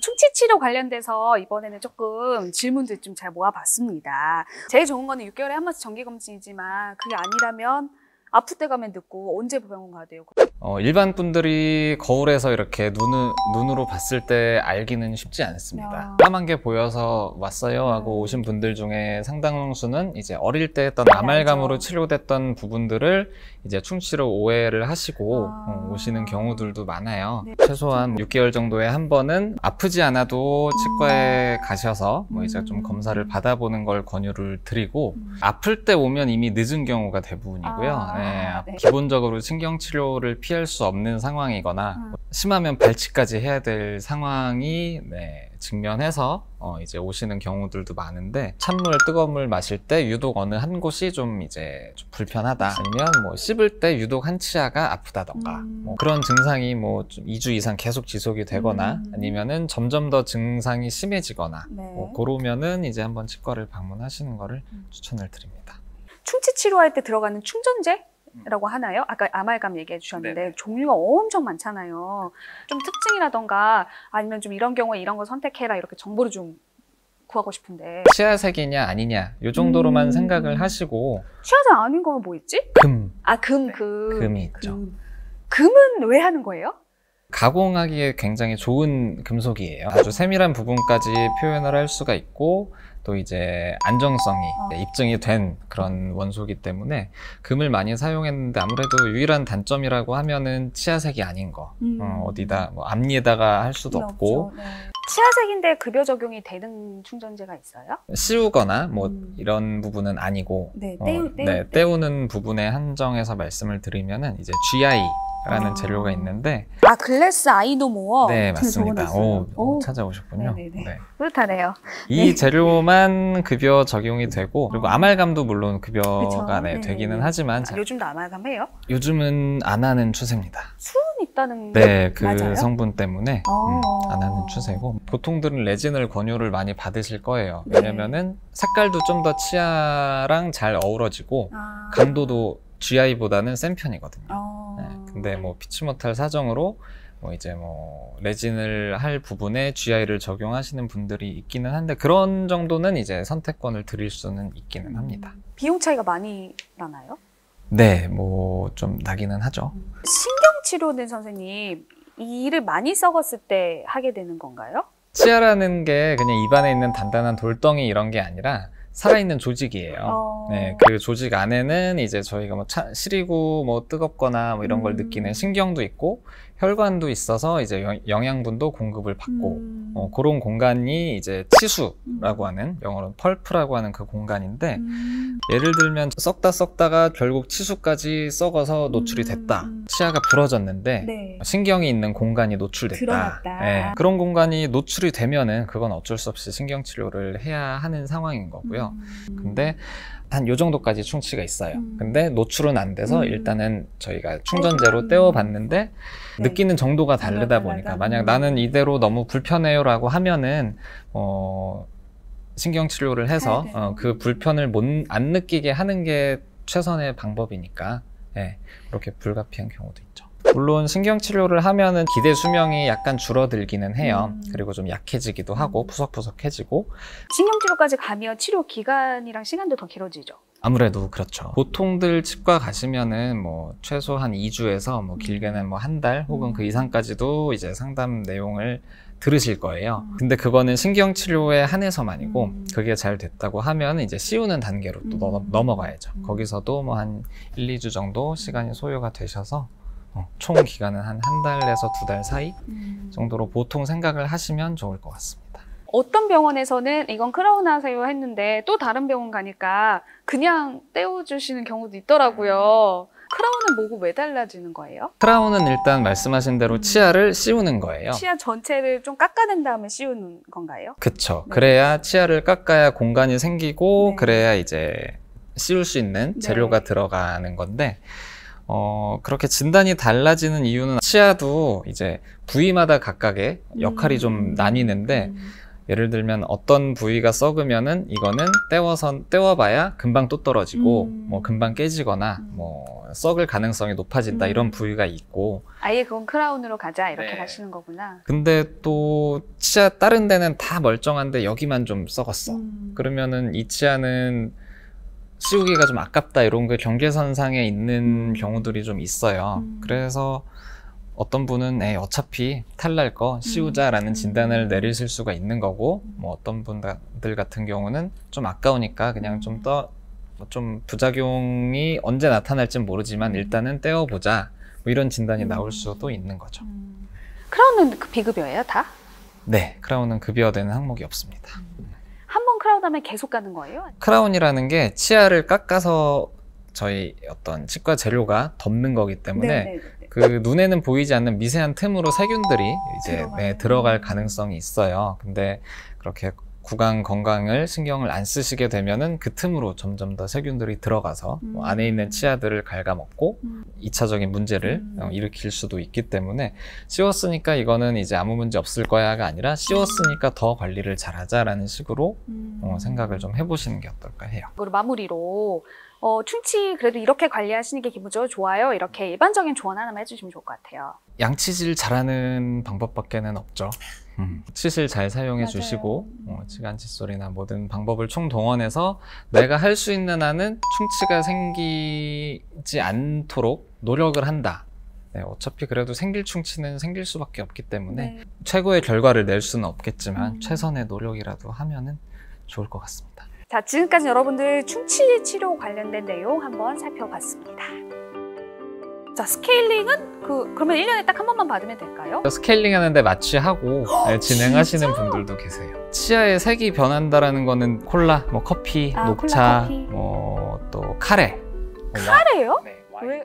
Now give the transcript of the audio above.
충치 치료 관련돼서 이번에는 조금 질문들 좀 잘 모아봤습니다. 제일 좋은 거는 6개월에 한 번씩 정기검진이지만 그게 아니라면 아플 때 가면 늦고 언제 병원 가야 돼요? 일반 분들이 거울에서 이렇게 눈으로 봤을 때 알기는 쉽지 않습니다. 까만 게 보여서 왔어요 하고 오신 분들 중에 상당수는 이제 어릴 때 했던 아말감으로 치료됐던 부분들을 이제 충치로 오해를 하시고 오시는 경우들도 많아요. 네. 최소한 6개월 정도에 한 번은 아프지 않아도 치과에 가셔서 뭐 이제 좀 검사를 받아보는 걸 권유를 드리고 아플 때 오면 이미 늦은 경우가 대부분이고요. 네. 기본적으로 신경치료를 피할 수 없는 상황이거나 심하면 발치까지 해야 될 상황이 직면해서 이제 오시는 경우들도 많은데 찬물, 뜨거운 물 마실 때 유독 어느 한 곳이 좀 이제 좀 불편하다 아니면 뭐 씹을 때 유독 한 치아가 아프다던가 뭐 그런 증상이 뭐 좀 2주 이상 계속 지속이 되거나 아니면은 점점 더 증상이 심해지거나 뭐 그러면은 이제 한번 치과를 방문하시는 거를 추천을 드립니다. 충치 치료할 때 들어가는 충전제라고 하나요? 아까 아말감 얘기해 주셨는데 종류가 엄청 많잖아요. 좀 특징이라던가 아니면 좀 이런 경우에 이런 거 선택해라 이렇게 정보를 좀 구하고 싶은데. 치아색이냐 아니냐 이 정도로만 생각을 하시고. 치아색 아닌 거는 뭐 있지? 금. 금이 있죠. 금은 왜 하는 거예요? 가공하기에 굉장히 좋은 금속이에요. 아주 세밀한 부분까지 표현을 할 수가 있고 또 이제 안정성이 입증이 된 그런 원소이기 때문에 금을 많이 사용했는데 아무래도 유일한 단점이라고 하면은 치아색이 아닌 거. 어디다 뭐 앞니에다가 할 수도 없고. 치아색인데 급여 적용이 되는 충전제가 있어요? 씌우거나 뭐 이런 부분은 아니고 떼우는 부분에 한정해서 말씀을 드리면은 이제 GI라는 재료가 있는데 글래스 아이노모어? 네, 맞습니다. 찾아오셨군요. 네. 뿌듯하네요. 이 재료만 급여 적용이 되고 그리고 아말감도 물론 급여가 되기는 하지만 요즘도 아말감 해요? 요즘은 안 하는 추세입니다. 수은 있다는 그 맞아요? 성분 때문에 안 하는 추세고 보통들은 레진을 권유를 많이 받으실 거예요. 왜냐면은 색깔도 좀 더 치아랑 잘 어우러지고 강도도 GI보다는 센 편이거든요. 근데 뭐 피치 못할 사정으로 뭐 이제 뭐 레진을 할 부분에 GI를 적용하시는 분들이 있기는 한데 그런 정도는 이제 선택권을 드릴 수는 있기는 합니다. 비용 차이가 많이 나나요? 네, 뭐 좀 나기는 하죠. 신경치료는 선생님 이 일을 많이 썩었을 때 하게 되는 건가요? 치아라는 게 그냥 입안에 있는 단단한 돌덩이 이런 게 아니라 살아있는 조직이에요. 그 조직 안에는 이제 저희가 뭐 시리고 뭐 뜨겁거나 뭐 이런 걸 느끼는 신경도 있고 혈관도 있어서 이제 영양분도 공급을 받고 그런 공간이 이제 치수라고 하는 영어로 펄프라고 하는 그 공간인데 예를 들면 썩다가 결국 치수까지 썩어서 노출이 됐다. 치아가 부러졌는데 신경이 있는 공간이 노출됐다. 그런 공간이 노출이 되면은 그건 어쩔 수 없이 신경치료를 해야 하는 상황인 거고요. 근데 한 요 정도까지 충치가 있어요. 근데 노출은 안 돼서 일단은 저희가 충전제로 떼어봤는데 느끼는 정도가 다르다 보니까 만약 나는 이대로 너무 불편해요 라고 하면은 신경치료를 해서 그 불편을 안 느끼게 하는 게 최선의 방법이니까 그렇게 불가피한 경우도 있죠. 물론 신경치료를 하면은 기대 수명이 약간 줄어들기는 해요. 그리고 좀 약해지기도 하고 푸석푸석해지고. 신경치료까지 가면 치료 기간이랑 시간도 더 길어지죠? 아무래도 그렇죠. 보통들 치과 가시면은 뭐 최소 한 2주에서 뭐 길게는 뭐 한 달 혹은 그 이상까지도 이제 상담 내용을 들으실 거예요. 근데 그거는 신경치료에 한해서만이고 그게 잘 됐다고 하면 이제 씌우는 단계로 또 넘어가야죠. 거기서도 뭐 한 1, 2주 정도 시간이 소요가 되셔서 총 기간은 한 달에서 2달 사이 정도로 보통 생각을 하시면 좋을 것 같습니다. 어떤 병원에서는 이건 크라운 하세요 했는데 또 다른 병원 가니까 그냥 떼어주시는 경우도 있더라고요. 크라운은 뭐고 왜 달라지는 거예요? 크라운은 일단 말씀하신 대로 치아를 씌우는 거예요. 치아 전체를 좀 깎아낸 다음에 씌우는 건가요? 그쵸. 그래야 치아를 깎아야 공간이 생기고 그래야 이제 씌울 수 있는 재료가 들어가는 건데 그렇게 진단이 달라지는 이유는 치아도 이제 부위마다 각각의 역할이 좀 나뉘는데 예를 들면 어떤 부위가 썩으면은 이거는 떼어봐야 금방 또 떨어지고 뭐 금방 깨지거나 뭐 썩을 가능성이 높아진다 이런 부위가 있고 아예 그건 크라운으로 가자 이렇게 네. 가시는 거구나. 근데 또 치아 다른 데는 다 멀쩡한데 여기만 좀 썩었어. 그러면은 이 치아는 씌우기가 좀 아깝다 이런 게 경계선상에 있는 경우들이 좀 있어요. 그래서 어떤 분은 어차피 탈날 거 씌우자라는 진단을 내리실 수가 있는 거고 뭐 어떤 분들 같은 경우는 좀 아까우니까 그냥 좀 부작용이 언제 나타날진 모르지만 일단은 떼어보자 뭐 이런 진단이 나올 수도 있는 거죠. 크라운은 그 비급여예요 다? 네, 크라운은 급여되는 항목이 없습니다. 한 번 크라운 하면 계속 가는 거예요? 크라운이라는 게 치아를 깎아서 저희 어떤 치과 재료가 덮는 거기 때문에 네네네. 그 눈에는 보이지 않는 미세한 틈으로 세균들이 이제 들어갈 가능성이 있어요. 근데 그렇게 구강 건강을 신경을 안 쓰시게 되면은 그 틈으로 점점 더 세균들이 들어가서 뭐 안에 있는 치아들을 갉아먹고 2차적인 문제를 일으킬 수도 있기 때문에 씌웠으니까 이거는 이제 아무 문제 없을 거야가 아니라 씌웠으니까 더 관리를 잘하자라는 식으로 생각을 좀 해보시는 게 어떨까 해요. 그리고 마무리로 충치 그래도 이렇게 관리하시는 게 기본적으로 좋아요. 이렇게 일반적인 조언 하나만 해주시면 좋을 것 같아요. 양치질 잘하는 방법밖에는 없죠. 치실 잘 사용해 주시고 치간 칫솔이나 모든 방법을 총동원해서 내가 할 수 있는 한은 충치가 생기지 않도록 노력을 한다. 네, 어차피 그래도 생길 충치는 생길 수밖에 없기 때문에 최고의 결과를 낼 수는 없겠지만 최선의 노력이라도 하면은 좋을 것 같습니다. 자, 지금까지 여러분들 충치 치료 관련된 내용 한번 살펴봤습니다. 자, 스케일링은 그러면 1년에 딱 한 번만 받으면 될까요? 스케일링 하는데 마취하고 진행하시는 분들도 계세요. 치아의 색이 변한다라는 거는 콜라, 뭐 커피, 녹차, 콜라, 커피. 또 카레. 카레요? 네, 왜?